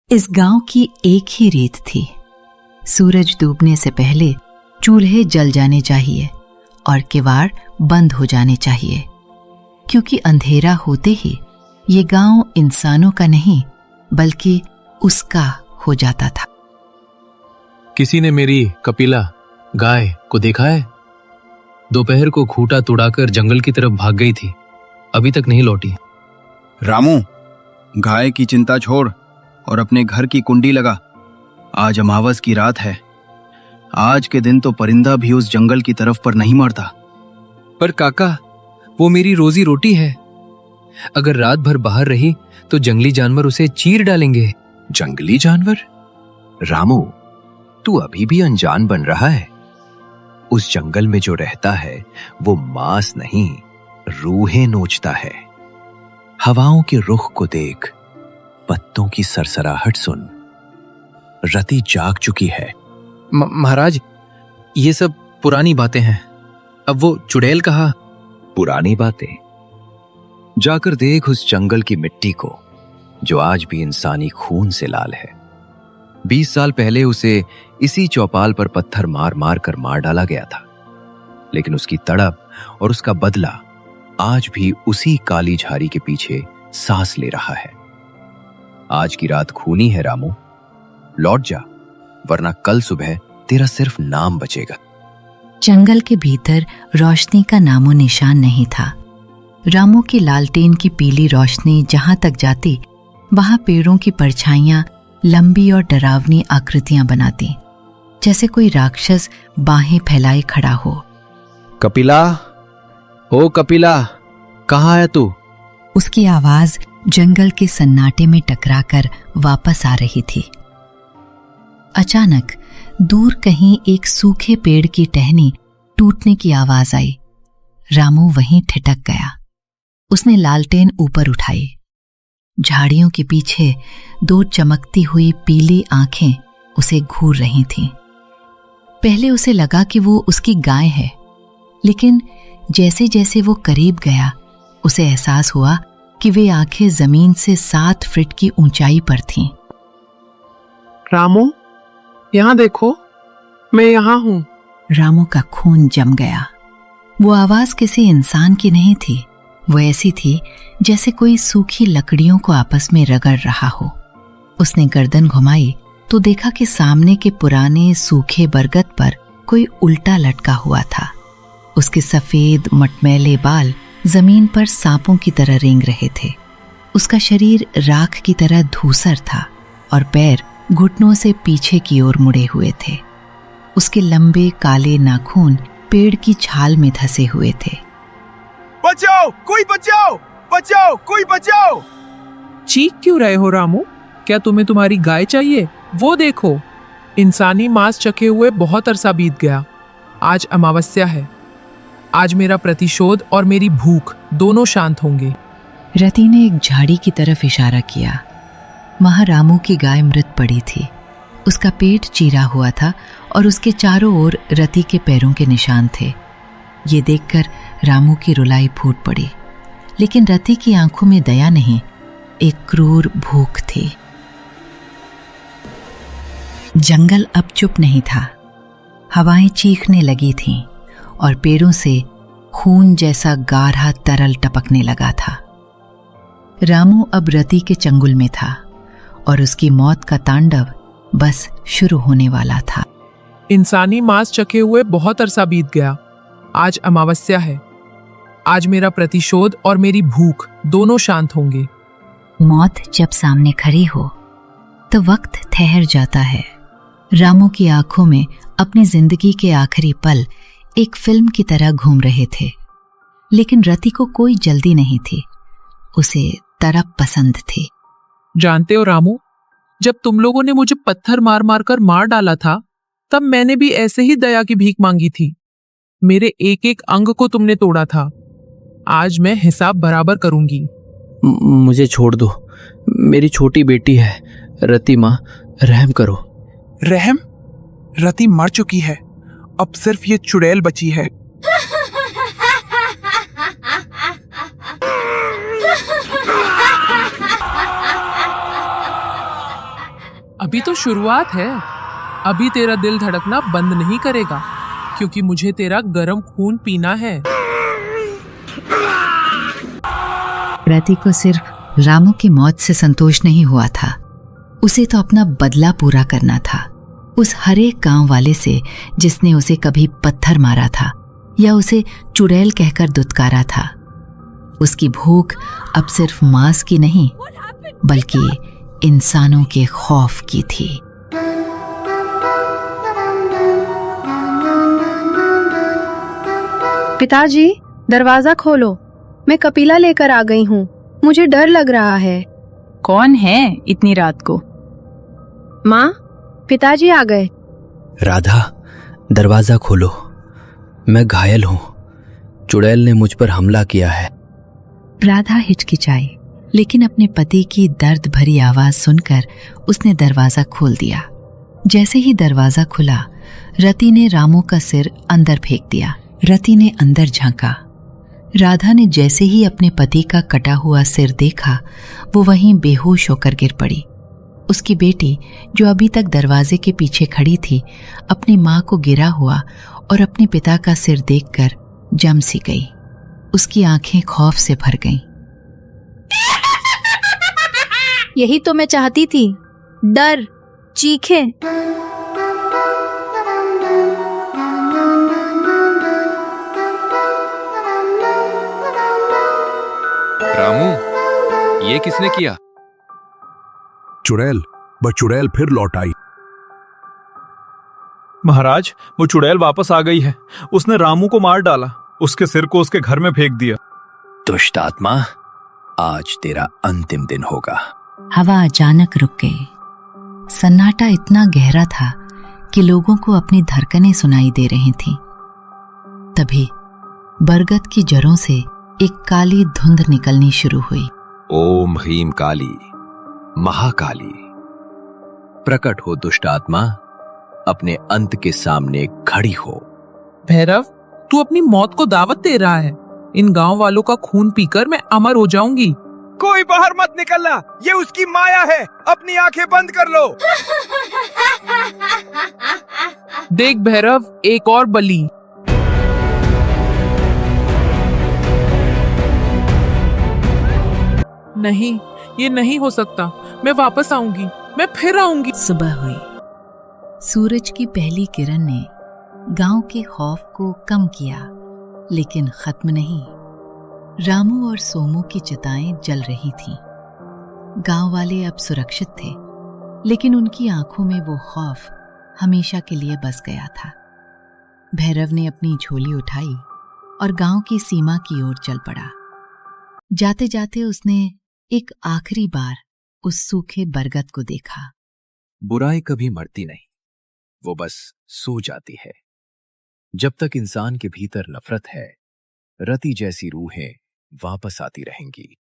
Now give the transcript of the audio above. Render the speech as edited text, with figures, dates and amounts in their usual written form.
इस गांव की एक ही रीत थी। सूरज डूबने से पहले चूल्हे जल जाने चाहिए और किवाड़ बंद हो जाने चाहिए, क्योंकि अंधेरा होते ही ये गांव इंसानों का नहीं बल्कि उसका हो जाता था। किसी ने मेरी कपिला गाय को देखा है? दोपहर को खूंटा तुड़ाकर जंगल की तरफ भाग गई थी, अभी तक नहीं लौटी। रामू, गाय की चिंता छोड़ और अपने घर की कुंडी लगा। आज अमावस की रात है। आज के दिन तो परिंदा भी उस जंगल की तरफ पर नहीं मरता। पर काका, वो मेरी रोजी रोटी है। अगर रात भर बाहर रही तो जंगली जानवर उसे चीर डालेंगे। जंगली जानवर? रामू, तू अभी भी अनजान बन रहा है। उस जंगल में जो रहता है वो मांस नहीं, रूहें नोचता है। हवाओं के रुख को देख, पत्तों की सरसराहट सुन। रति जाग चुकी है। महाराज, ये सब पुरानी बातें हैं। अब वो चुड़ैल कहाँ? पुरानी बातें? जाकर देख उस जंगल की मिट्टी को जो आज भी इंसानी खून से लाल है। 20 साल पहले उसे इसी चौपाल पर पत्थर मार मार कर मार डाला गया था, लेकिन उसकी तड़प और उसका बदला आज भी उसी काली झाड़ी के पीछे सांस ले रहा है। आज की रात खूनी है रामू, लौट जा, वरना कल सुबह तेरा सिर्फ नाम बचेगा। जंगल के भीतर रोशनी का नामो निशान नहीं था। रामू की लालटेन की पीली रोशनी जहां तक जाती, वहां पेड़ों की परछाइयां लंबी और डरावनी आकृतियां बनाती, जैसे कोई राक्षस बाहें फैलाए खड़ा हो। कपिला, ओ कपिला, कहाँ है तू? उसकी आवाज जंगल के सन्नाटे में टकराकर वापस आ रही थी। अचानक दूर कहीं एक सूखे पेड़ की टहनी टूटने की आवाज आई। रामू वहीं ठिठक गया। उसने लालटेन ऊपर उठाई। झाड़ियों के पीछे 2 चमकती हुई पीली आंखें उसे घूर रही थीं। पहले उसे लगा कि वो उसकी गाय है, लेकिन जैसे जैसे वो करीब गया उसे एहसास हुआ कि वे आंखें जमीन से 7 फीट की ऊंचाई पर थीं। रामू, यहां देखो, मैं यहां हूं। रामू का खून जम गया। वो आवाज किसी इंसान की नहीं थी। वो ऐसी थी जैसे कोई सूखी लकड़ियों को आपस में रगड़ रहा हो। उसने गर्दन घुमाई तो देखा कि सामने के पुराने सूखे बरगद पर कोई उल्टा लटका हुआ था। उसके सफेद मटमैले बाल जमीन पर सांपों की तरह रेंग रहे थे। उसका शरीर राख की तरह धूसर था और पैर घुटनों से पीछे की ओर मुड़े हुए थे। उसके लंबे काले नाखून पेड़ की छाल में धंसे हुए थे। बचाओ, कोई बचाओ, बचाओ, कोई बचाओ। चीख क्यों रहे हो रामू? क्या तुम्हें तुम्हारी गाय चाहिए? वो देखो, इंसानी मांस चखे हुए बहुत अरसा बीत गया। आज अमावस्या है। आज मेरा प्रतिशोध और मेरी भूख दोनों शांत होंगे। रति ने एक झाड़ी की तरफ इशारा किया। वहां रामू की गाय मृत पड़ी थी। उसका पेट चीरा हुआ था और उसके चारों ओर रति के पैरों के निशान थे। ये देखकर रामू की रुलाई फूट पड़ी, लेकिन रति की आंखों में दया नहीं, एक क्रूर भूख थी। जंगल अब चुप नहीं था। हवाएं चीखने लगी थीं और पेड़ों से खून जैसा गाढ़ा तरल टपकने लगा था। रामू अब रति के चंगुल में था और उसकी मौत का तांडव बस शुरू होने वाला था। इंसानी मांस चखे हुए बहुत अरसा बीत गया। आज अमावस्या है। आज मेरा प्रतिशोध और मेरी भूख दोनों शांत होंगे। मौत जब सामने खड़ी हो तो वक्त ठहर जाता है। रामू की आंखों में अपनी जिंदगी के आखिरी पल एक फिल्म की तरह घूम रहे थे, लेकिन रति को कोई जल्दी नहीं थी। उसे तड़प पसंद थी। जानते हो रामू, जब तुम लोगों ने मुझे पत्थर मार मार कर मार डाला था, तब मैंने भी ऐसे ही दया की भीख मांगी थी। मेरे एक एक अंग को तुमने तोड़ा था। आज मैं हिसाब बराबर करूंगी। मुझे छोड़ दो, मेरी छोटी बेटी है। रति माँ, रहम करो। रहम? रति मर चुकी है, अब सिर्फ ये चुड़ैल बची है। अभी तो शुरुआत है। अभी तेरा दिल धड़कना बंद नहीं करेगा, क्योंकि मुझे तेरा गर्म खून पीना है। रति को सिर्फ रामू की मौत से संतोष नहीं हुआ था, उसे तो अपना बदला पूरा करना था। उस हर एक गांव वाले से जिसने उसे कभी पत्थर मारा था या उसे चुड़ैल कहकर दुत्कारा था। उसकी भूख अब सिर्फ मांस की नहीं, बल्कि इंसानों के खौफ की थी। पिताजी, दरवाजा खोलो, मैं कपिला लेकर आ गई हूँ। मुझे डर लग रहा है। कौन है इतनी रात को? माँ, पिताजी आ गए। राधा, दरवाजा खोलो, मैं घायल हूँ। चुड़ैल ने मुझ पर हमला किया है। राधा हिचकिचाई, लेकिन अपने पति की दर्द भरी आवाज सुनकर उसने दरवाजा खोल दिया। जैसे ही दरवाजा खुला, रति ने रामू का सिर अंदर फेंक दिया। रति ने अंदर झांका। राधा ने जैसे ही अपने पति का कटा हुआ सिर देखा, वो वहीं बेहोश होकर गिर पड़ी। उसकी बेटी, जो अभी तक दरवाजे के पीछे खड़ी थी, अपनी माँ को गिरा हुआ और अपने पिता का सिर देखकर जम सी गई। उसकी आंखें खौफ से भर गईं। यही तो मैं चाहती थी, डर, चीखें। रामू, ये किसने किया? चुड़ैल, वह चुड़ैल फिर लौट आई। महाराज, वो चुड़ैल वापस आ गई है। उसने रामू को मार डाला, उसके सिर को उसके घर में फेंक दिया। दुष्ट आत्मा, आज तेरा अंतिम दिन होगा। हवा अचानक रुक गई। सन्नाटा इतना गहरा था कि लोगों को अपनी धड़कनें सुनाई दे रही थीं। तभी बरगद की जड़ों से एक काली धुंध निकलनी शुरू हुई। ओम ह्रीम काली, महाकाली, प्रकट हो दुष्ट आत्मा, अपने अंत के सामने खड़ी हो। भैरव, तू अपनी मौत को दावत दे रहा है। इन गांव वालों का खून पीकर मैं अमर हो जाऊंगी। कोई बाहर मत निकलना, ये उसकी माया है। अपनी आंखें बंद कर लो। देख भैरव, एक और बलि। नहीं, ये नहीं हो सकता। मैं वापस आऊंगी, मैं फिर आऊंगी। सुबह हुई। सूरज की पहली किरण ने गांव के खौफ को कम किया, लेकिन खत्म नहीं। रामू और सोमू की चिताएं जल रही थीं। गांव वाले अब सुरक्षित थे, लेकिन उनकी आंखों में वो खौफ हमेशा के लिए बस गया था। भैरव ने अपनी झोली उठाई और गांव की सीमा की ओर चल पड़ा। जाते जाते उसने एक आखिरी बार उस सूखे बरगद को देखा। बुराई कभी मरती नहीं, वो बस सो जाती है। जब तक इंसान के भीतर नफरत है, रति जैसी रूहें वापस आती रहेंगी।